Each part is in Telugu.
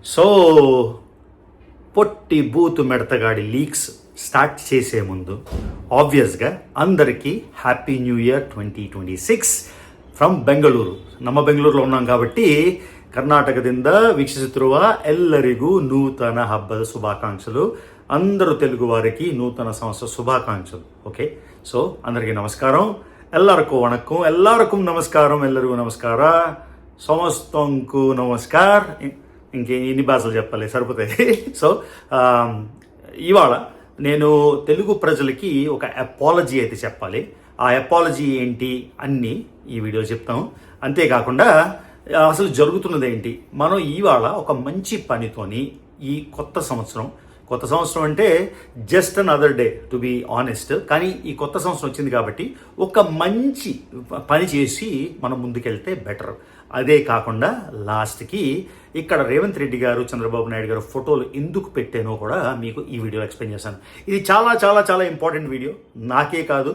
సో పొట్టి బూతు మెడతగాడి లీక్స్ స్టార్ట్ చేసే ಮುಂದು ಆಬ್ವಿಯಸ್గా అందరికీ happy new year 2026 from Bengaluru. ನಮ್ಮ ಬೆಂಗಳೂರುలో ఉన్నాం కాబట్టి ಕರ್ನಾಟಕದಿಂದ ವೀಕ್ಷಿಸುತ್ತಿರುವ ಎಲ್ಲರಿಗೂ ನೂತನ ಹಬ್ಬದ ಶುಭಾಕಾಂಕ್ಷలు. అందరూ తెలుగు వారికి నూతన సంవత్సర శుభాకాంక్షలు. ఓకే, సో అందరికీ నమస్కారం, ಎಲ್ಲರಿಗೂ ವಣಕ್ಕಂ, ಎಲ್ಲರಿಗೂ నమస్కారం, ಎಲ್ಲರಿಗೂ నమస్ಕಾರ, సమస్తంకు నమస్కార్. ఇన్ని భాషలు చెప్పాలి సరిపోతాయి. సో ఇవాళ నేను తెలుగు ప్రజలకి ఒక అపాలజీ అయితే చెప్పాలి. ఆ అపాలజీ ఏంటి అన్నీ ఈ వీడియో చెప్తాం. అంతేకాకుండా అసలు జరుగుతున్నది ఏంటి, మనం ఇవాళ ఒక మంచి పనితోని ఈ కొత్త సంవత్సరం అంటే just another day to be honest. కానీ ఈ కొత్త సంవత్సరం వచ్చింది కాబట్టి ఒక మంచి పని చేసి మనం ముందుకెళ్తే బెటర్. అదే కాకుండా లాస్ట్కి ఇక్కడ రేవంత్ రెడ్డి గారు, చంద్రబాబు నాయుడు గారు ఫోటోలు ఎందుకు పెట్టానో కూడా మీకు ఈ వీడియోలో ఎక్స్ప్లెయిన్ చేశాను. ఇది చాలా చాలా చాలా ఇంపార్టెంట్ వీడియో. నాకే కాదు,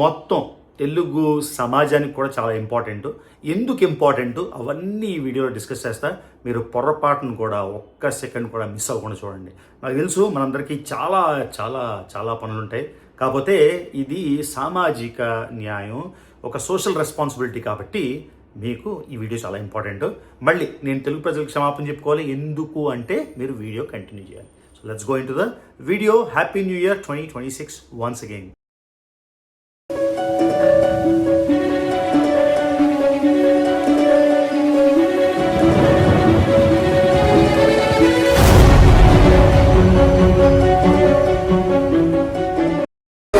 మొత్తం తెలుగు సమాజానికి కూడా చాలా ఇంపార్టెంట్. ఎందుకు ఇంపార్టెంట్ అవన్నీ ఈ వీడియోలో డిస్కస్ చేస్తా. మీరు పొరపాటును కూడా ఒక్క సెకండ్ కూడా మిస్ అవ్వకుండా చూడండి. నాకు తెలుసు మనందరికీ చాలా చాలా చాలా పనులు ఉంటాయి, కాకపోతే ఇది సామాజిక న్యాయం, ఒక సోషల్ రెస్పాన్సిబిలిటీ కాబట్టి మీకు ఈ వీడియో చాలా ఇంపార్టెంట్. మళ్ళీ నేను తెలుగు ప్రజలకు క్షమాపణ చెప్పుకోవాలి. ఎందుకు అంటే మీరు వీడియో కంటిన్యూ చేయాలి. So let's go in to the video. Happy new year 2026 once again.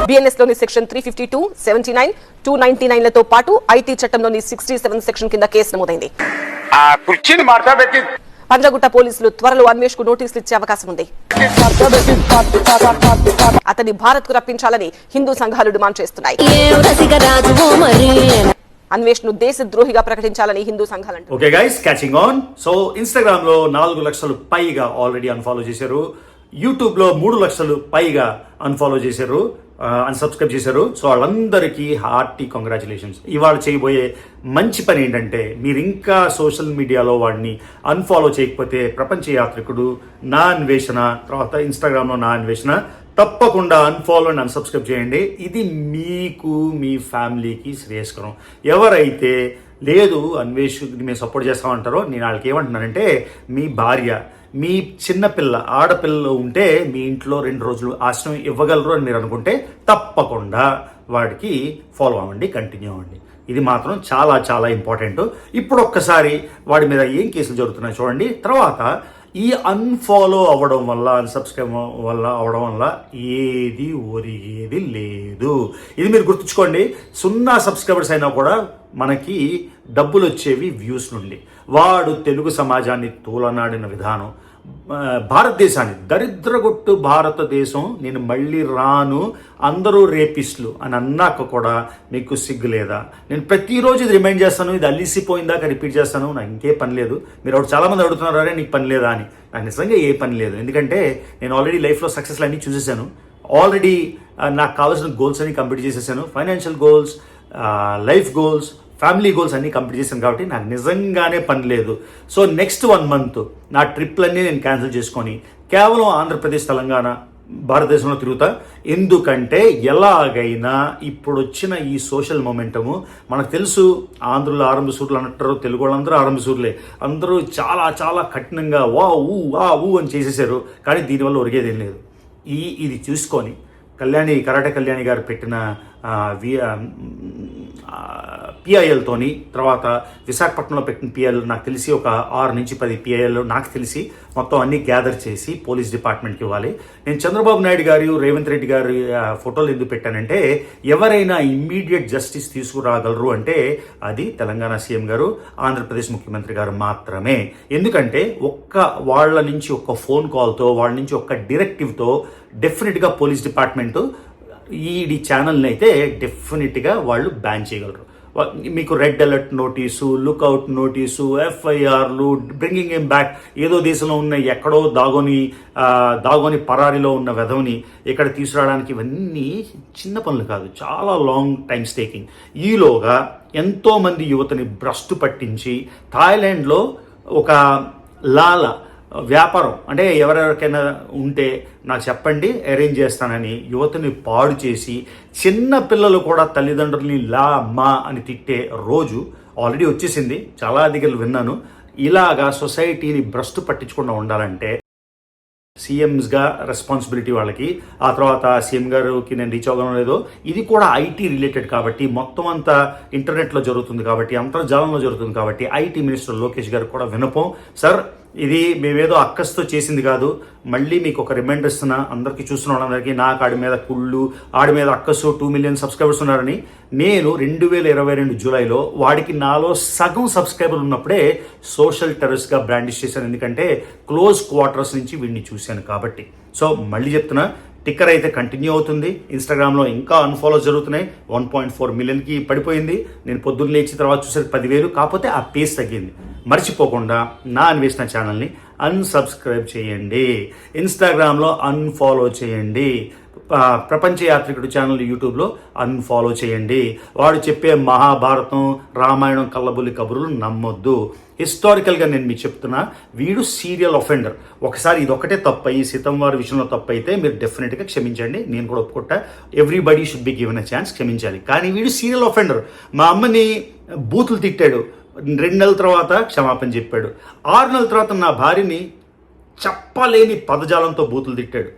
BNS లోని సెక్షన్ 352, 79, 299 లతో పాటు ఐటీ చట్టంలోని 67 సెక్షన్ కింద కేసు నమోదైంది. పండ్లగుట్ట పోలీసులు త్వరలో అన్వేష్ కు నోటీసులు ఇచ్చే అవకాశం ఉంది. అతన్ని భారత్ కు రప్పించాలని హిందూ సంఘాలు డిమాండ్ చేస్తున్నాయి. అన్వేష్ ను దేశద్రోహిగా ప్రకటించాలని హిందూ సంఘాలు అంటారు. Okay guys, catching on. So Instagram లో 4 లక్షలు పైగా ఆల్రెడీ అన్ఫాలో చేశారు. యూట్యూబ్ లో 3 లక్షలు పైగా అన్ఫాలో చేశారు, అన్సబ్స్క్రైబ్ చేశారు. సో వాళ్ళందరికీ హార్టీ కంగ్రాచులేషన్స్. ఇవాళ చేయబోయే మంచి పని ఏంటంటే, మీరు ఇంకా సోషల్ మీడియాలో వాడిని అన్ఫాలో చేయకపోతే ప్రపంచ యాత్రికుడు, నా అన్వేషణ, తర్వాత ఇన్స్టాగ్రామ్లో నా అన్వేషణ, తప్పకుండా అన్ఫాలో అండ్ అన్సబ్స్క్రైబ్ చేయండి. ఇది మీకు, మీ ఫ్యామిలీకి శ్రేయస్కరం. ఎవరైతే లేదు అన్వేషణకి మేము సపోర్ట్ చేస్తామంటారో, నేను వాళ్ళకి ఏమంటున్నానంటే, మీ భార్య, మీ చిన్నపిల్ల, ఆడపిల్ల ఉంటే మీ ఇంట్లో 2 రోజులు ఆశ్రమం ఇవ్వగలరు అని మీరు అనుకుంటే తప్పకుండా వాడికి ఫాలో అవ్వండి, కంటిన్యూ అవ్వండి. ఇది మాత్రం చాలా చాలా ఇంపార్టెంట్. ఇప్పుడు ఒక్కసారి వాడి మీద ఏం కేసులు జరుగుతున్నాయి చూడండి. తర్వాత ఈ అన్ఫాలో అవ్వడం వల్ల, అన్సబ్స్క్రైబ్ అవ్వడం వల్ల ఏది ఒరిగేది లేదు. ఇది మీరు గుర్తుంచుకోండి. 0 సబ్స్క్రైబర్స్ అయినా కూడా మనకి డబ్బులు వచ్చేవి వ్యూస్ నుండి. వాడు తెలుగు సమాజాన్ని తూలనాడిన విధానం, భారతదేశాన్ని దరిద్రగొట్టు భారతదేశం, నేను మళ్ళీ రాను, అందరూ రేపిస్టులు అని అన్నాక కూడా మీకు సిగ్గు లేదా? నేను ప్రతిరోజు ఇది రిమైండ్ చేస్తాను, ఇది అల్లిసిపోయిందాక రిపీట్ చేస్తాను. నాకు ఇంకే పని లేదు. మీరు చాలామంది అడుగుతున్నారు, అరే నీకు పని లేదా అని. నాకు నిజంగా ఏ పని లేదు. ఎందుకంటే నేను ఆల్రెడీ లైఫ్లో సక్సెస్లు అన్నీ చూసేసాను. ఆల్రెడీ నాకు కావాల్సిన గోల్స్ అన్ని కంప్లీట్ చేసేసాను. Financial goals, life goals, family goals అన్నీ కంప్లీట్ చేశాను కాబట్టి నాకు నిజంగానే పని లేదు. సో నెక్స్ట్ 1 మంత్ నా ట్రిప్లన్నీ నేను క్యాన్సిల్ చేసుకొని కేవలం ఆంధ్రప్రదేశ్, తెలంగాణ, భారతదేశంలో తిరుగుతా. ఎందుకంటే ఎలాగైనా ఇప్పుడు వచ్చిన ఈ సోషల్ మొమెంటము మనకు తెలుసు. ఆంధ్రులు ఆరంభసూర్లు అంటారు, తెలుగు వాళ్ళందరూ ఆరంభసూర్లే. అందరూ చాలా చాలా కఠినంగా వా ఊ అని చేసేసారు. కానీ దీనివల్ల ఒరిగేదేం లేదు. ఇది చూసుకొని కరాటే కళ్యాణి గారు పెట్టిన పిఐఎల్తోని, తర్వాత విశాఖపట్నంలో పెట్టిన పిఐఎల్, నాకు తెలిసి ఒక 6 నుంచి 10 పిఐఎల్ నాకు తెలిసి మొత్తం అన్ని గ్యాదర్ చేసి పోలీస్ డిపార్ట్మెంట్కి ఇవ్వాలి. నేను చంద్రబాబు నాయుడు గారు, రేవంత్ రెడ్డి గారి ఫోటోలు ఎందుకు పెట్టానంటే, ఎవరైనా ఇమ్మీడియట్ జస్టిస్ తీసుకురాగలరు అంటే అది తెలంగాణ సీఎం గారు, ఆంధ్రప్రదేశ్ ముఖ్యమంత్రి గారు మాత్రమే. ఎందుకంటే వాళ్ళ నుంచి ఒక్క ఫోన్ కాల్తో, వాళ్ళ నుంచి ఒక్క డైరెక్టివ్తో డెఫినెట్గా పోలీస్ డిపార్ట్మెంటు ఈ ఛానల్ని అయితే డెఫినెట్గా వాళ్ళు బ్యాన్ చేయగలరు. మీకు red alert notice, lookout notice, ఎఫ్ఐఆర్లు, బ్రింగింగ్ హిమ్ బ్యాక్. ఏదో దేశంలో ఉన్న ఎక్కడో దాగోని పరారీలో ఉన్న వెధవని ఇక్కడ తీసుకురావడానికి ఇవన్నీ చిన్న పనులు కాదు, చాలా లాంగ్ టైమ్స్ టేకింగ్. ఈలోగా ఎంతోమంది యువతని భ్రష్టు పట్టించి థాయిలాండ్లో ఒక లాలా వ్యాపారం అంటే ఎవరెవరికైనా ఉంటే నాకు చెప్పండి, అరేంజ్ చేస్తానని యువతని పాడు చేసి చిన్న పిల్లలు కూడా తల్లిదండ్రులని లా మా అని తిట్టే రోజు ఆల్రెడీ వచ్చేసింది. చాలా దగ్గర విన్నాను. ఇలాగా సొసైటీని భ్రష్టు పట్టించకుండా ఉండాలంటే సీఎంస్గా రెస్పాన్సిబిలిటీ వాళ్ళకి, ఆ తర్వాత సీఎం గారికి నేను రీచ్ అవ్వడం లేదో, ఇది కూడా ఐటీ రిలేటెడ్ కాబట్టి మొత్తం అంతా ఇంటర్నెట్లో జరుగుతుంది కాబట్టి, అంతర్జాలంలో జరుగుతుంది కాబట్టి ఐటీ మినిస్టర్ లోకేష్ గారు కూడా వినపం. సార్, ఇది మేమేదో అక్కస్తో చేసింది కాదు, మళ్ళీ మీకు ఒక రిమైండర్ ఇస్తున్నా అందరికీ, చూస్తున్న వాళ్ళందరికీ. నాకు ఆడి మీద కుళ్ళు, ఆడి మీద అక్కసు 2 మిలియన్ సబ్స్క్రైబర్స్ ఉన్నారని. నేను 2022 జూలైలో వాడికి నాలో సగం సబ్స్క్రైబర్లు ఉన్నప్పుడే సోషల్ టెర్రరిస్ట్గా బ్రాండిష్ చేశాను. ఎందుకంటే క్లోజ్ క్వార్టర్స్ నుంచి వీడిని చూశాను కాబట్టి. సో మళ్ళీ చెప్తున్నా, టిక్కర్ అయితే కంటిన్యూ అవుతుంది. ఇన్స్టాగ్రామ్లో ఇంకా అన్ఫాలో జరుగుతున్నాయి. 1.4 మిలియన్కి పడిపోయింది. నేను పొద్దున్న లేచిన తర్వాత చూసేది 10,000. కాకపోతే ఆ పేస్ తగ్గింది. మర్చిపోకుండా నా అన్వేషణ ఛానల్ని అన్సబ్స్క్రైబ్ చేయండి, ఇన్స్టాగ్రామ్లో అన్ఫాలో చేయండి, ప్రపంచ యాత్రికుడు ఛానల్ యూట్యూబ్లో అన్ఫాలో చేయండి. వాడు చెప్పే మహాభారతం, రామాయణం, కళ్ళబుల్లి కబుర్లు నమ్మొద్దు. హిస్టారికల్గా నేను మీకు చెప్తున్నా, వీడు సీరియల్ అఫెండర్. ఒకసారి ఇది ఒకటే తప్పు అయ్యి సీతం వారి విషయంలో తప్పు అయితే మీరు డెఫినెట్గా క్షమించండి, నేను కూడా ఒప్పుకుంటా. Everybody should be given a chance, క్షమించాలి. కానీ వీడు సీరియల్ అఫెండర్. మా అమ్మని బూతులు తిట్టాడు, 2 నెలల తర్వాత క్షమాపణ చెప్పాడు. 6 నెలల తర్వాత నా భార్యని చెప్పలేని పదజాలంతో బూతులు తిట్టాడు.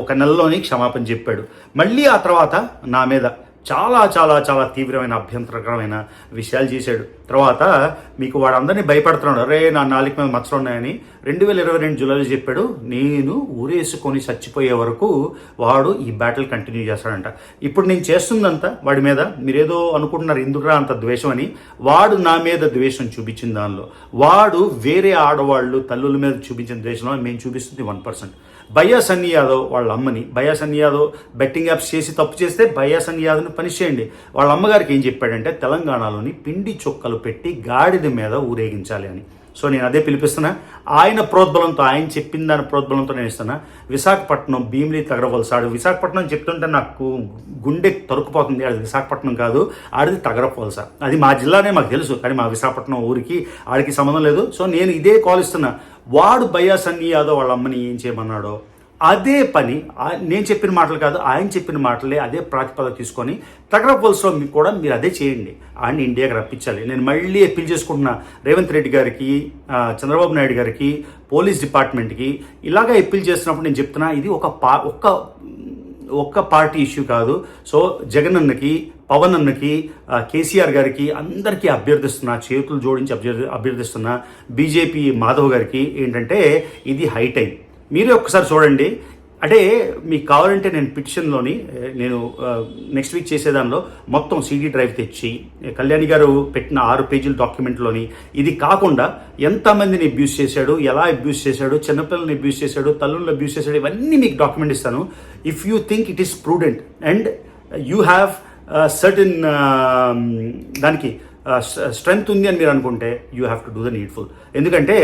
1 నెలలోని క్షమాపణ చెప్పాడు. మళ్ళీ ఆ తర్వాత నా మీద చాలా చాలా చాలా తీవ్రమైన అభ్యంతరకరమైన విషయాలు చేశాడు. తర్వాత మీకు వాడందరినీ భయపడుతున్నాడు, అరే నా నాలుగు మీద మచ్చలు ఉన్నాయని. 2022 జూలైలో చెప్పాడు. నేను ఊరేసుకొని చచ్చిపోయే వరకు వాడు ఈ బ్యాటిల్ కంటిన్యూ చేస్తాడంట. ఇప్పుడు నేను చేస్తుందంతా వాడి మీద. మీరేదో అనుకుంటున్నారు ఎందుకురా అంత ద్వేషం అని. వాడు నా మీద ద్వేషం చూపించిన దానిలో, వాడు వేరే ఆడవాళ్ళు తల్లుల మీద చూపించిన ద్వేషంలో మేము చూపిస్తుంది 1%. భయ్యా సన్నీ యాదవ్ వాళ్ళ అమ్మని, భయ్యా సన్నీ యాదవ్ బెట్టింగ్ యాప్స్ చేసి తప్పు చేస్తే భయ్యా సన్నీ యాదవ్ని పనిష్ చేయండి. వాళ్ళ అమ్మగారికి ఏం చెప్పాడంటే తెలంగాణలోని పిండి చొక్కలు పెట్టి గాడిద మీద ఊరేగించాలి అని. సో నేను అదే పిలిపిస్తున్నా. ఆయన ప్రోద్బలంతో, ఆయన చెప్పిన దాని ప్రోద్బలంతో నేను ఇస్తున్నా. విశాఖపట్నం భీమిలి తగరవలసాడు. విశాఖపట్నం చెప్తుంటే నాకు గుండె తరుక్కుపోతుంది. అది విశాఖపట్నం కాదు, ఆడిది తగరవలస. అది మా జిల్లానే మాకు తెలుసు, కానీ మా విశాఖపట్నం ఊరికి ఆడికి సంబంధం లేదు. సో నేను ఇదే కాల్ ఇస్తున్నా. వాడు భయ్యా సన్నీ యాదవ్ వాళ్ళ అమ్మని ఏం చేయమన్నాడో అదే పని, నేను చెప్పిన మాటలు కాదు, ఆయన చెప్పిన మాటలే అదే ప్రాతిపదిక తీసుకొని తగరపల్స్లో కూడా మీరు అదే చేయండి. ఆయన ఇండియాకి రప్పించాలి. నేను మళ్ళీ అప్పీల్ చేసుకుంటున్నా రేవంత్ రెడ్డి గారికి, చంద్రబాబు నాయుడు గారికి, పోలీస్ డిపార్ట్మెంట్కి. ఇలాగా అప్పీల్ చేస్తున్నప్పుడు నేను చెప్తున్నా, ఇది ఒక్క పార్టీ ఇష్యూ కాదు. సో జగన్ అన్నకి, పవన్ అన్నకి, కేసీఆర్ గారికి అందరికీ అభ్యర్థిస్తున్నా, చేతులు జోడించి అభ్యర్థిస్తున్నా. బీజేపీ మాధవ్ గారికి ఏంటంటే ఇది హై టైం. మీరు ఒక్కసారి చూడండి. అంటే మీకు కావాలంటే నేను పిటిషన్లోని నేను నెక్స్ట్ వీక్ చేసేదానిలో మొత్తం CD డ్రైవ్ తెచ్చి కళ్యాణి గారు పెట్టిన 6 పేజీల డాక్యుమెంట్లోని ఇది కాకుండా ఎంతమందిని అబ్యూస్ చేశాడు, ఎలా అబ్యూస్ చేశాడు, చిన్నపిల్లల్ని అబ్యూస్ చేశాడు, తల్లుల్ని అబ్యూస్ చేశాడు, ఇవన్నీ మీకు డాక్యుమెంట్ ఇస్తాను. If you think it is prudent and you have certain దానికి స్ట్రెంగ్త్ ఉంది అని మీరు అనుకుంటే you have to do the needful. ఎందుకంటే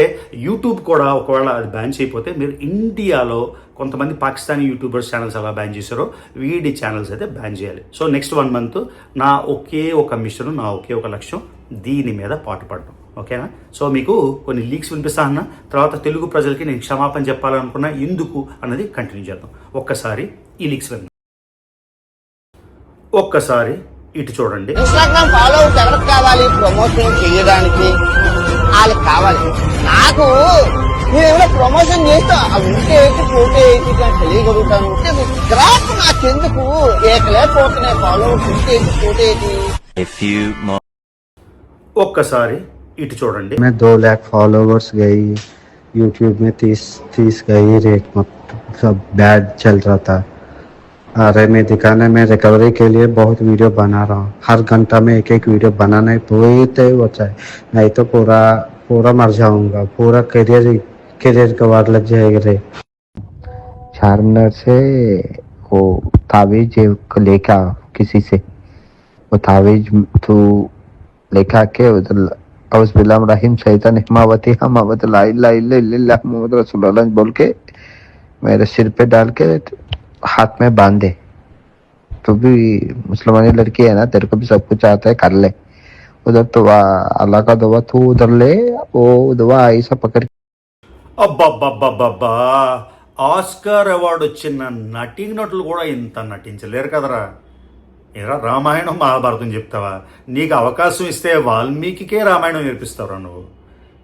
యూట్యూబ్ కూడా ఒకవేళ అది బ్యాన్ చేయకపోతే మీరు ఇండియాలో కొంతమంది పాకిస్తానీ యూట్యూబర్స్ ఛానల్స్ ఎలా బ్యాన్ చేశారో వీడి ఛానల్స్ అయితే బ్యాన్ చేయాలి. సో నెక్స్ట్ 1 మంత్ నా ఒకే ఒక మిషన్, నా ఒకే ఒక లక్ష్యం దీని మీద పాటుపడడం. ఓకేనా? సో మీకు కొన్ని లీక్స్ వినిపిస్తానన్నా, తర్వాత తెలుగు ప్రజలకి నేను క్షమాపణ చెప్పాలనుకున్నా, ఎందుకు అన్నది కంటిన్యూ చేద్దాం. ఒక్కసారి ఈ లీక్స్ విన్నాం. ఒక్కసారి ఇటు చూడండి. ఇన్స్టాగ్రామ్ ఫాలోవర్స్ ఎవరికి కావాలి? ప్రమోషన్ చేయడానికి వాళ్ళకి కావాలి. నాకు నేనేమైనా ప్రమోషన్ చేస్తా, అవి ఉంటే ఏంటి పోతే ఏంటి అని తెలియగలుగుతాను. గ్రాఫ్ నాకెందుకు? ఏకలే పోతున్నాయి ఫాలోవర్స్, ఉంటే ఏంటి పోతే ఏంటి. ఒక్కసారి ఇటు చూడండి. मैं 2 लाख फॉलोवर्स गई यूट्यूब में 30 गई रेट सब बैड चल रहा था। अरे मैं दिखाने में रिकवरी के लिए बहुत वीडियो बना रहा हूँ। हर घंटा में एक वीडियो बनाना ही बहुत अच्छा है, नहीं तो पूरा मर जाऊंगा। पूरा करियर कवाड़ लग जाएगा रे। चारमीनार से वो तावीज लेके किसी से, वो तावीज तो लेके आके उधर औस बिलाम रहीम शैतान हिमावती हमावत ला इला इला इला मोहम्मद रसूलुल्लाह बोल के मेरे सिर पे डाल के हाथ में बांधे। तो भी मुसलमानी लड़की है ना, तेरे को भी सब कुछ आता है, कर ले। उधर तो अल्लाह का दुआ तू उधर ले, वो दुआ ऐसा पकड़। అబ్బబ్బబ్బబ్బబ్బా, ఆస్కార్ అవార్డు వచ్చిన నటీనటులు కూడా ఇంత నటించలేరు కదరా. ఏరా రామాయణం మహాభారతం చెప్తావా? నీకు అవకాశం ఇస్తే వాల్మీకికే రామాయణం నేర్పిస్తావురా నువ్వు.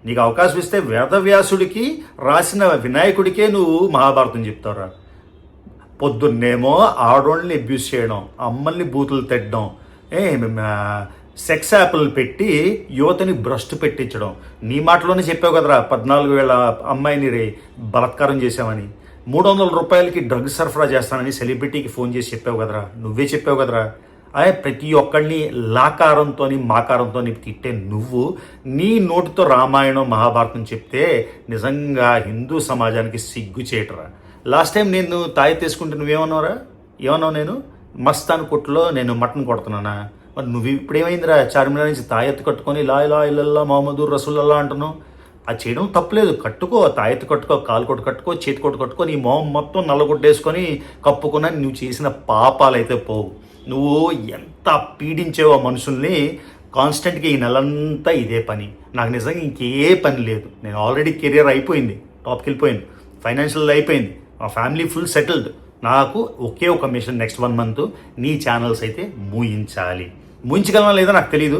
నీకు అవకాశం ఇస్తే వేదవ్యాసుడికి రాసిన వినాయకుడికే నువ్వు మహాభారతం చెప్తావురా. పొద్దున్నేమో ఆడోళ్ళని అబ్యూస్ చేయడం, అమ్మల్ని బూతులు తిట్టడం, సెక్స్ యాప్లు పెట్టి యువతని భ్రష్టు పెట్టించడం. నీ మాటలోనే చెప్పావు కదరా 14 ఏళ్ల అమ్మాయిని బలాత్కారం చేశామని, 300 రూపాయలకి డ్రగ్ సరఫరా చేస్తానని సెలబ్రిటీకి ఫోన్ చేసి చెప్పావు కదరా. నువ్వే చెప్పావు కదరా. ప్రతి ఒక్కడిని లాకారంతో మాకారంతో తిట్టే నువ్వు నీ నోటితో రామాయణం మహాభారతం చెప్తే నిజంగా హిందూ సమాజానికి సిగ్గు చేయటరా. లాస్ట్ టైం నేను తాయి తీసుకుంటే నువ్వేమన్నావురా? ఏమన్నావు? నేను మస్తాన్ కొట్టులో నేను మటన్ కొడుతున్నానా? మరి నువ్వు ఇప్పుడు ఏమైందిరా? చార్మినార్ నుంచి తాయెత్తు కట్టుకొని లా ఇలా ఇల్లల్లా మహమ్మదూర్ రసూలల్లా అంటున్నావు. అది చేయడం తప్పలేదు. కట్టుకో, తాయెత్తు కట్టుకో, కాలు కొట్టు కట్టుకో, చేతి కొట్టు కట్టుకో, నీ మొహం మొత్తం నల్లగొట్టేసుకొని కప్పుకున్నా నువ్వు చేసిన పాపాలైతే పోవు. నువ్వు ఎంత పీడించేవో మనుషుల్ని కాన్స్టెంట్గా ఈ నెలంతా ఇదే పని. నాకు నిజంగా ఇంకే పని లేదు. నేను ఆల్రెడీ కెరియర్ అయిపోయింది, టాప్కి వెళ్ళిపోయింది, ఫైనాన్షియల్ అయిపోయింది, మా ఫ్యామిలీ ఫుల్ సెటిల్డ్. నాకు ఒకే ఒక మిషన్, నెక్స్ట్ 1 మంత్ నీ ఛానల్స్ అయితే మూయించాలి. మూయించగలనా లేదా నాకు తెలియదు,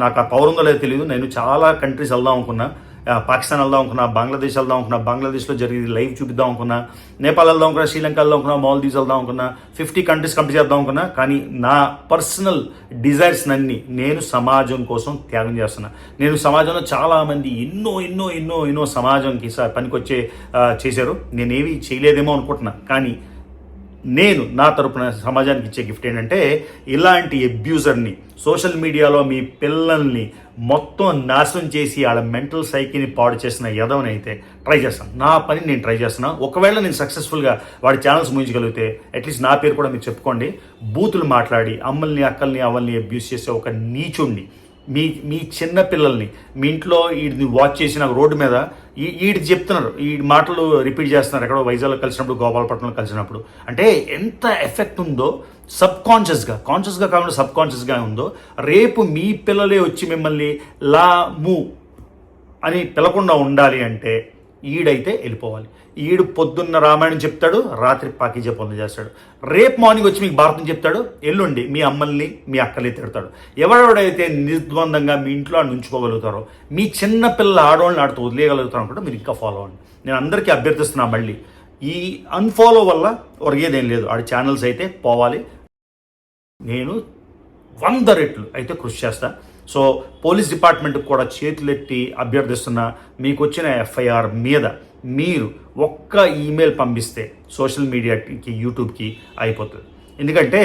నాకు ఆ పవర్ ఉందో లేదో తెలియదు. నేను చాలా కంట్రీస్ వెళ్దాం అనుకున్నా, పాకిస్తాన్ వెళ్దాం అనుకున్నా, బంగ్లాదేశ్ వెళ్దాం అనుకున్నా, బంగ్లాదేశ్లో జరిగేది లైవ్ చూపిద్దాం అనుకున్నా, నేపాల్ వెళ్దాం అనుకున్నా, శ్రీలంక వెళ్దాం అనుకున్నా, మాల్దీవ్స్ వెళ్దాం అనుకున్నా, 50 కంట్రీస్ కంప్లీట్ చేద్దాం అనుకున్నా. కానీ నా పర్సనల్ డిజైర్స్ అన్ని నేను సమాజం కోసం త్యాగం చేస్తున్నా. నేను సమాజంలో చాలామంది ఎన్నో సమాజంకి పనికొచ్చే చేశారు. నేనేవి చేయలేదేమో అనుకుంటున్నా. కానీ నేను నా తరపున సమాజానికి ఇచ్చే గిఫ్ట్ ఏంటంటే ఇలాంటి అబ్యూజర్ని, సోషల్ మీడియాలో మీ పిల్లల్ని మొత్తం నాశనం చేసి వాళ్ళ మెంటల్ సైకిల్ని పాడు చేసిన ఎదవనైతే ట్రై చేస్తాను. నా పని నేను ట్రై చేస్తున్నా. ఒకవేళ నేను సక్సెస్ఫుల్గా వాడి ఛానల్స్ ముగించగలిగితే అట్లీస్ట్ నా పేరు కూడా మీరు చెప్పుకోండి. బూతులు మాట్లాడి అమ్మల్ని అక్కల్ని అవల్ని అబ్యూస్ చేసే ఒక నీచుణ్ణి, మీ చిన్న పిల్లల్ని మీ ఇంట్లో వీడిని వాచ్ చేసి నాకు రోడ్డు మీద వీడి చెప్తున్నారు, ఈ మాటలు రిపీట్ చేస్తున్నారు. ఎక్కడో వైజాగ్లో కలిసినప్పుడు, గోపాలపట్నంలో కలిసినప్పుడు. అంటే ఎంత ఎఫెక్ట్ ఉందో కాన్షియస్గా కాకుండా సబ్ కాన్షియస్గా ఉందో. రేపు మీ పిల్లలే వచ్చి మిమ్మల్ని ము అని పిలకుండా ఉండాలి అంటే ఈడైతే వెళ్ళిపోవాలి. ఈడు పొద్దున్న రామాయణం చెప్తాడు, రాత్రి పాకీజ పనులు చేస్తాడు. రేపు మార్నింగ్ వచ్చి మీకు భారతం చెప్తాడు, ఎల్లుండి మీ అమ్మల్ని మీ అక్కల్ని తిడతాడు. ఎవరెవడైతే నిర్ద్వందంగా మీ ఇంట్లో ఉంచుకోగలుగుతారో, మీ చిన్న పిల్లల ఆడవాళ్ళని ఆడుతూ వదిలేయగలుగుతారో అనుకుంటే మీరు ఇంకా ఫాలో అవ్వండి. నేను అందరికీ అభ్యర్థిస్తున్నా, మళ్ళీ ఈ అన్ఫాలో వల్ల ఒరిగేదేం లేదు. ఆడి ఛానల్స్ అయితే పోవాలి. నేను 100 రెట్లు అయితే కృషి చేస్తా. సో పోలీస్ డిపార్ట్మెంట్కి కూడా చేతులెత్తి అభ్యర్థిస్తున్నా, మీకు వచ్చిన FIR మీద మీరు ఒక్క ఈమెయిల్ పంపిస్తే సోషల్ మీడియాకి, యూట్యూబ్కి అయిపోతుంది. ఎందుకంటే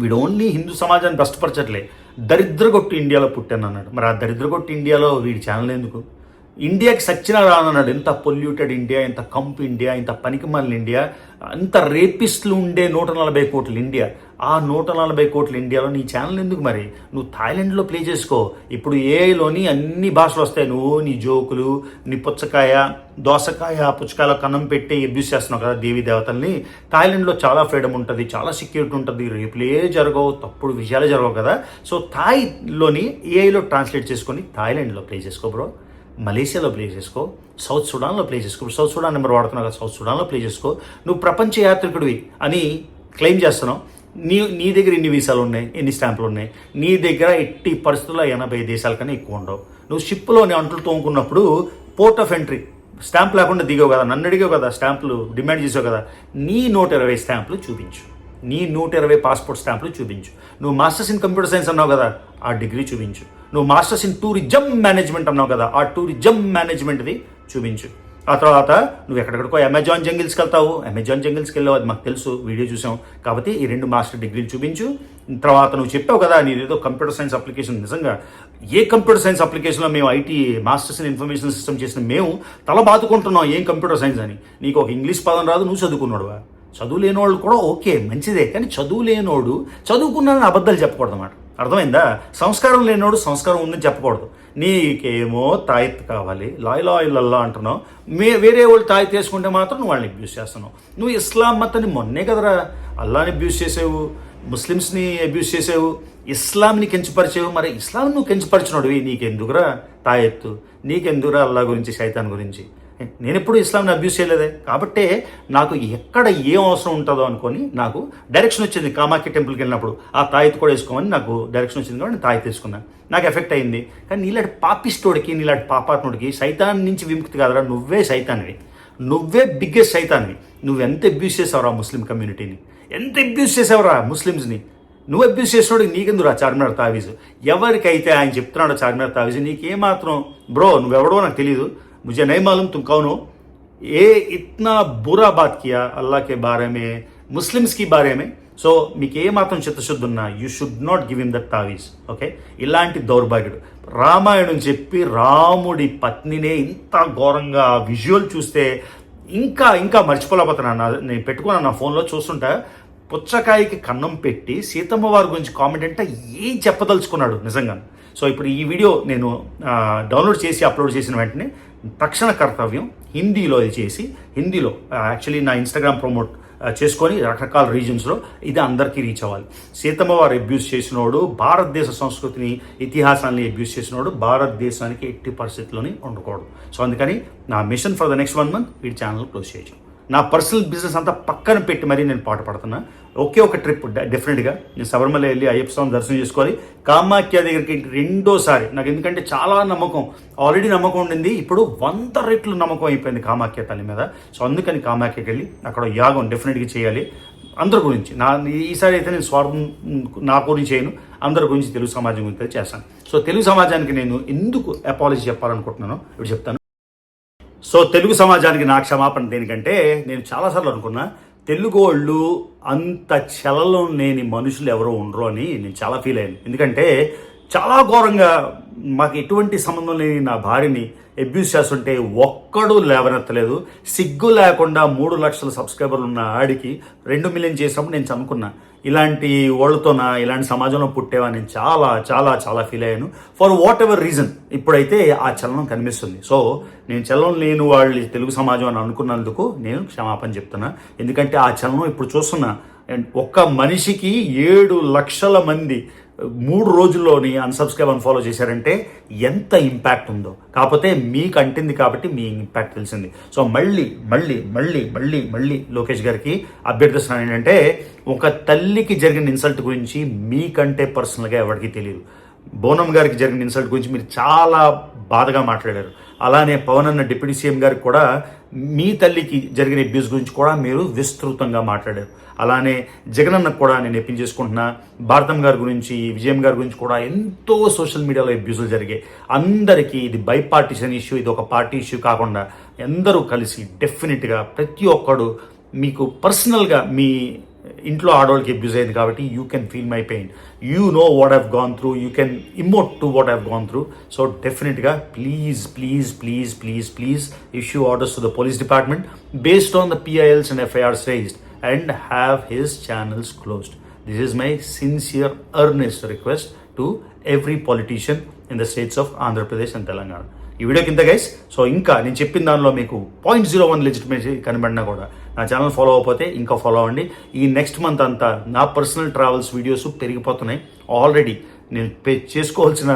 వీడు ఓన్లీ హిందూ సమాజాన్ని కష్టపరచట్లే, దరిద్రగొట్టు ఇండియాలో పుట్టాను అన్నాడు. మరి ఆ దరిద్రగొట్టు ఇండియాలో వీడి ఛానల్ ఎందుకు? ఇండియాకి సచ్చినా రానన్నాడు. ఎంత పొల్యూటెడ్ ఇండియా, ఎంత కంపు ఇండియా, ఇంత పనికిమాలిన ఇండియా, అంత రేపిస్టులు ఉండే 140 కోట్ల ఇండియా. ఆ 140 కోట్ల ఇండియాలో నీ ఛానల్ ఎందుకు? మరి నువ్వు థాయిలాండ్లో ప్లే చేసుకో. ఇప్పుడు ఏఐలోని అన్ని భాషలు వస్తాయి. నువ్వు నీ జోకులు, నీ పుచ్చకాయ, దోసకాయ, పుచ్చకాయలో కన్నం పెట్టి అబ్యూస్ చేస్తున్నావు కదా దేవీ దేవతల్ని. థాయిలాండ్లో చాలా ఫ్రీడమ్ ఉంటుంది, చాలా సెక్యూరిటీ ఉంటుంది, రేపులే జరగవు, తప్పుడు విషయాలే జరగవు కదా. సో థాయిలోని ఏఐలో ట్రాన్స్లేట్ చేసుకొని థాయిలాండ్లో ప్లే చేసుకో బ్రో. మలేషియాలో ప్లే చేసుకో, సౌత్ సుడాన్లో ప్లే చేసుకో. సౌత్ సుడాన్ నెంబర్ వాడుతున్నావు కదా, సౌత్ సుడాన్లో ప్లే చేసుకో. నువ్వు ప్రపంచ యాత్రికుడివి అని క్లెయిమ్ చేస్తున్నావు. నీ దగ్గర ఎన్ని వీసాలు ఉన్నాయి, ఎన్ని స్టాంపులు ఉన్నాయి? నీ దగ్గర ఎట్టి పరిస్థితుల్లో 80 దేశాల కన్నా ఎక్కువ ఉండవు. నువ్వు షిప్లోని అంట్లు తోముకున్నప్పుడు పోర్ట్ ఆఫ్ ఎంట్రీ స్టాంప్ లేకుండా దిగావు కదా, నన్ను అడిగావు కదా, స్టాంపులు డిమాండ్ చేసావు కదా. నీ 120 స్టాంపులు చూపించు, నీ 120 పాస్పోర్ట్ స్టాంపులు చూపించు. నువ్వు మాస్టర్స్ ఇన్ కంప్యూటర్ సైన్స్ అన్నావు కదా, ఆ డిగ్రీ చూపించు. నువ్వు మాస్టర్స్ ఇన్ టూరిజం మేనేజ్మెంట్ అన్నావు కదా, ఆ టూరిజం మేనేజ్మెంట్ది చూపించు. ఆ తర్వాత నువ్వు ఎక్కడెక్కడికో అమెజాన్ జంగిల్స్కి వెళ్తావు, అమెజాన్ జంగిల్స్కి వెళ్ళావు, అది మాకు తెలుసు, వీడియో చూసాం. కాబట్టి ఈ 2 మాస్టర్ డిగ్రీలు చూపించు. తర్వాత నువ్వు చెప్పావు కదా నీదేదో కంప్యూటర్ సైన్స్ అప్లికేషన్. నిజంగా ఏ కంప్యూటర్ సైన్స్ అప్లికేషన్లో మేము IT masters in information system చేసిన మేము తల బాదుకుంటున్నాం ఏం కంప్యూటర్ సైన్స్ అని. నీకు ఒక ఇంగ్లీష్ పదం రాదు, నువ్వు చదువుకున్నాడువా? చదువు లేనివాళ్ళు కూడా ఓకే మంచిదే, కానీ చదువు లేనోడు చదువుకున్నాడని అబద్ధాలు చెప్పకూడదు అన్నమాట. అర్థమైందా? సంస్కారం లేనోడు సంస్కారం ఉందని చెప్పకూడదు. నీకేమో తాయెత్తు కావాలి, లాయిలా అంటున్నావు. వేరే వాళ్ళు తాయెత్తు వేసుకుంటే మాత్రం నువ్వు వాళ్ళని అబ్యూస్ చేస్తున్నావు. నువ్వు ఇస్లాం మతాన్ని మొన్నే కదరా అల్లాని అబ్యూస్ చేసావు, ముస్లిమ్స్ని అబ్యూస్ చేసావు, ఇస్లాంని కించపరిచావు. మరి ఇస్లాం నువ్వు కించపరిచినోడివి, నీకెందుకురా తాయెత్తు? నీకెందుకురా అల్లా గురించి, శైతాన్ గురించి? నేను ఎప్పుడు ఇస్లాంని అబ్యూస్ చేయలేదే. కాబట్టే నాకు ఎక్కడ ఏం అవసరం ఉంటుందో అనుకొని నాకు డైరెక్షన్ వచ్చింది. కామాఖ్య టెంపుల్కి వెళ్ళినప్పుడు ఆ తాయెత్తు కూడా వేసుకోమని నాకు డైరెక్షన్ వచ్చింది కాబట్టి నేను తాయెత్తు తీసుకున్నాను. నాకు ఎఫెక్ట్ అయింది. కానీ నీలాంటి పాపిస్టోడికి, నీలాంటి పాపాత్ముడికి సైతాన్ నుంచి విముక్తి కాదరా, నువ్వే సైతాన్వి, నువ్వే బిగ్గెస్ట్ సైతాన్వి. నువ్వెంత అబ్యూస్ చేసావురా ముస్లిం కమ్యూనిటీని, ఎంత అబ్యూస్ చేసావురా ముస్లిమ్స్ని. నువ్వు అబ్యూస్ చేసినోడికి నీకెందురా చార్మినార్ తావీజు? ఎవరికైతే ఆయన చెప్తున్నాడో చార్మినార్ తావీజు, నీకేమాత్రం బ్రో నువ్వెవడో నాకు తెలీదు, मुझे नहीं मालूम तुम कौन हो, ये इतना बुरा बात किया अल्लाह के बारे में, मुस्लिम्स की बारे में. సో మీకు ఏ మాత్రం చిత్తశుద్ధి ఉన్నా you should not give him that తావీజ్. ఓకే, ఇలాంటి దౌర్భాగ్యుడు రామాయణం చెప్పి రాముడి పత్నినే ఇంత ఘోరంగా విజువల్ చూస్తే ఇంకా ఇంకా మర్చిపోలేకపోతున్నాను. నేను పెట్టుకున్నాను నా ఫోన్లో చూస్తుంటా, పుచ్చకాయకి కన్నం పెట్టి సీతమ్మ వారి గురించి కామెంట్ అంటే ఏం చెప్పదలుచుకున్నాడు నిజంగా. సో ఇప్పుడు ఈ వీడియో నేను డౌన్లోడ్ చేసి అప్లోడ్ చేసిన వెంటనే తక్షణ కర్తవ్యం హిందీలో ఇది చేసి, హిందీలో యాక్చువల్లీ నా ఇన్స్టాగ్రామ్ ప్రమోట్ చేసుకొని రకరకాల రీజన్స్లో ఇది అందరికీ రీచ్ అవ్వాలి. సీతమ్మ వారు అబ్యూస్ చేసినోడు, భారతదేశ సంస్కృతిని ఇతిహాసాన్ని అబ్యూస్ చేసినోడు భారతదేశానికి ఎట్టి పరిస్థితుల్లోని ఉండకూడదు. సో అందుకని నా mission for the next 1 month వీడి ఛానల్ క్లోజ్ చేయొచ్చు. నా పర్సనల్ బిజినెస్ అంతా పక్కన పెట్టి మరీ నేను పాట పడుతున్నా. ఒకే ఒక ట్రిప్ డెఫినెట్గా నేను శబరిమల వెళ్ళి అయ్యప్ప స్వామి దర్శనం చేసుకోవాలి. కామాఖ్య దగ్గరికి రెండోసారి నాకు, ఎందుకంటే చాలా నమ్మకం, ఆల్రెడీ నమ్మకం ఉండింది, ఇప్పుడు 100 రెట్లు నమ్మకం అయిపోయింది కామాఖ్య తల్లి మీద. సో అందుకని కామాఖ్యకి వెళ్ళి అక్కడ యాగం డెఫినెట్గా చేయాలి. అందరి గురించి ఈసారి అయితే నేను స్వార్థం నా గురించి చేయను, అందరి గురించి తెలుగు సమాజం గురించి చేస్తాను. సో తెలుగు సమాజానికి నేను ఎందుకు అపాలజీ చెప్పాలనుకుంటున్నానో ఇప్పుడు చెప్తాను. సో తెలుగు సమాజానికి నా క్షమాపణ దేనికంటే, నేను చాలాసార్లు అనుకున్నా తెలుగు వాళ్ళు అంత చలనం లేని మనుషులు ఎవరో ఉండరు అని నేను చాలా ఫీల్ అయ్యాను. ఎందుకంటే చాలా ఘోరంగా మాకు ఎటువంటి సంబంధం లేని నా భార్యని అబ్యూస్ చేస్తుంటే ఒక్కడు లేవనెత్తలేదు. సిగ్గు లేకుండా 3 లక్షల సబ్స్క్రైబర్లు ఉన్న ఆడికి 2 మిలియన్ చేసినప్పుడు నేను అనుకున్నా, ఇలాంటి వాళ్ళతోనా ఇలాంటి సమాజంలో పుట్టేవా నేను చాలా చాలా చాలా ఫీల్ అయ్యాను. ఫర్ వాట్ ఎవర్ రీజన్ ఇప్పుడైతే ఆ చలనం కనిపిస్తుంది. సో నేను చలనం లేని వాళ్ళు తెలుగు సమాజం అని అనుకున్నందుకు నేను క్షమాపణ చెప్తున్నా. ఎందుకంటే ఆ చలనం ఇప్పుడు చూస్తున్నా. ఒక్క మనిషికి 7 లక్షల మంది 3 రోజుల్లోని అన్సబ్స్క్రైబ్ అన్ఫాలో చేశారంటే ఎంత ఇంపాక్ట్ ఉందో. కాకపోతే మీకు అంటింది కాబట్టి మీ ఇంపాక్ట్ తెలిసింది. సో మళ్ళీ మళ్ళీ మళ్ళీ మళ్ళీ మళ్ళీ లోకేష్ గారికి అభ్యర్థిస్తున్నాను ఏంటంటే, ఒక తల్లికి జరిగిన ఇన్సల్ట్ గురించి మీకంటే పర్సనల్గా ఎవరికి తెలియదు. బోనం గారికి జరిగిన ఇన్సల్ట్ గురించి మీరు చాలా బాధగా మాట్లాడారు. అలానే పవన్ అన్న డిప్యూటీ సీఎం గారికి కూడా మీ తల్లికి జరిగిన అబ్యూస్ గురించి కూడా మీరు విస్తృతంగా మాట్లాడారు. అలానే జగన్ అన్నకు కూడా నేను ఎప్పించేసుకుంటున్నా. భారతం గారి గురించి, విజయం గారి గురించి కూడా ఎంతో సోషల్ మీడియాలో అబ్యూజులు జరిగాయి. అందరికీ ఇది బైపార్టిషన్ ఇష్యూ, ఇది ఒక పార్టీ ఇష్యూ కాకుండా అందరూ కలిసి డెఫినెట్గా ప్రతి ఒక్కడు మీకు పర్సనల్గా మీ ఇంట్లో ఆడవాళ్ళకి అబ్యూజ్ అయింది కాబట్టి you can feel my pain, you know what I've gone through, you can emote to what I've gone through. So డెఫినెట్గా please please please please please issue orders to the police department based on the PILs and FIRs raised and have his channels closed. This is my sincere earnest request to every politician in the states of Andhra Pradesh and Telangana. ఈ వీడియో కింద గైస్, సో ఇంకా నేను చెప్పిన దానిలో మీకు 0.01 లెజిటిమేసీ కనబడినా కూడా నా ఛానల్ ఫాలో అవ్వకపోతే ఇంకా ఫాలో అవ్వండి. ఈ నెక్స్ట్ మంత్ అంతా నా పర్సనల్ ట్రావెల్స్ వీడియోస్ పెరిగిపోతున్నాయి. ఆల్రెడీ నేను చేసుకోవాల్సిన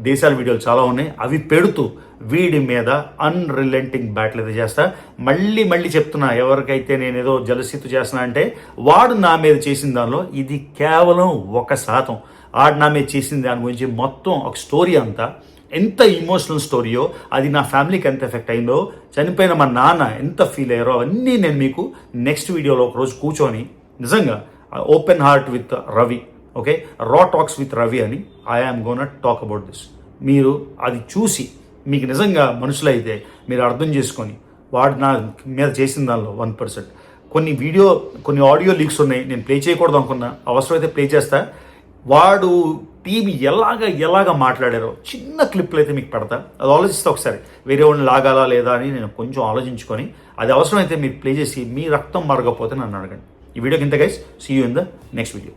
దేశాల వీడియోలు చాలా ఉన్నాయి. అవి పెడుతూ వీడి మీద అన్రిలెంటింగ్ బ్యాటిల్ అయితే చేస్తా. మళ్ళీ మళ్ళీ చెప్తున్నా, ఎవరికైతే నేను ఏదో జలసిత్తు చేస్తున్నా అంటే వాడు నా మీద చేసిన దానిలో ఇది కేవలం 1%. ఆడు నా మీద చేసిన దాని గురించి మొత్తం ఒక స్టోరీ అంతా ఎంత ఇమోషనల్ స్టోరీయో, అది నా ఫ్యామిలీకి ఎంత ఎఫెక్ట్ అయిందో, చనిపోయిన మా నాన్న ఎంత ఫీల్ అయ్యారో అవన్నీ నేను మీకు నెక్స్ట్ వీడియోలో ఒకరోజు కూర్చొని నిజంగా open heart with Ravi, okay, రా టాక్స్ విత్ రవి అని I am gonna talk about this. మీరు అది చూసి మీకు నిజంగా మనుషులైతే మీరు అర్థం చేసుకొని వాడు నా మీద చేసిన దానిలో 1%. కొన్ని ఆడియో లీక్స్ ఉన్నాయి, నేను ప్లే చేయకూడదు అనుకున్నా, అవసరమైతే ప్లే చేస్తా. వాడు టీం ఎలాగా మాట్లాడారో చిన్న క్లిప్లు అయితే మీకు పెడతా. అది ఆలోచిస్తే ఒకసారి వేరే వాళ్ళని లాగాలా లేదా అని నేను కొంచెం ఆలోచించుకొని అది అవసరమైతే మీరు ప్లే చేసి మీ రక్తం మరగకపోతే నన్ను అడగండి. ఈ వీడియోకి ఇంత guys, see you in the next video.